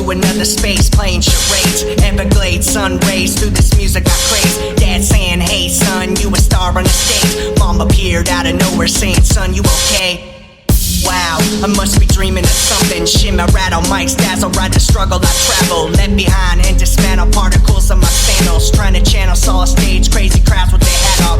to another space, playing charades. Everglades, sun rays through this music I crave. Dad saying, hey son, you a star on the stage. Mom appeared out of nowhere saying, son, you okay? Wow, I must be dreaming of something. Shimmer, rattle, mics, dazzle, ride the struggle I travel. Left behind and dismantle particles of my sandals. Trying to channel, saw a stage, crazy crowds with their hat up.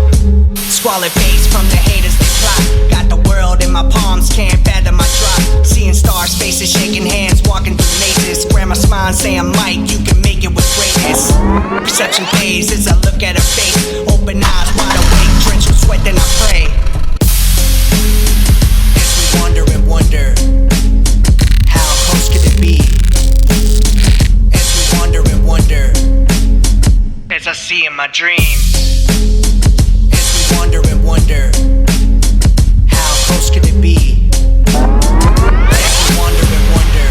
Squalid face from the haters they plot. Got the world in my palms, can't fathom my drop. Seeing stars, faces, shaking hands, walking through mazes. Grandma smiling, saying, Mike, you can make it with greatness. Perception phase as I look at her face. Open eyes, wide awake, drenched with sweat, then I pray. Wonder and wonder, how close could it be? As we wonder and wonder, as I see in my dreams. As we wonder and wonder, how close could it be? As we wonder and wonder.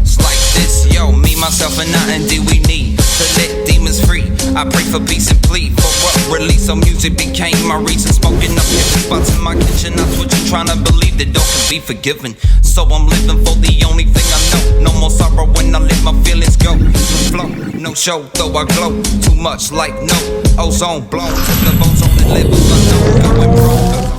It's like this, yo, me, myself, and I, and do we need to let demons free? I pray for peace and plead for what release. So music became my reason. Smoking up empty spots in my kitchen. I'm switching, trying to believe that all can be forgiven. So I'm living for the only thing I know. No more sorrow when I let my feelings go. Flow, no show, though I glow. Too much like no ozone blown. The ozone that levels unknown. Going broke.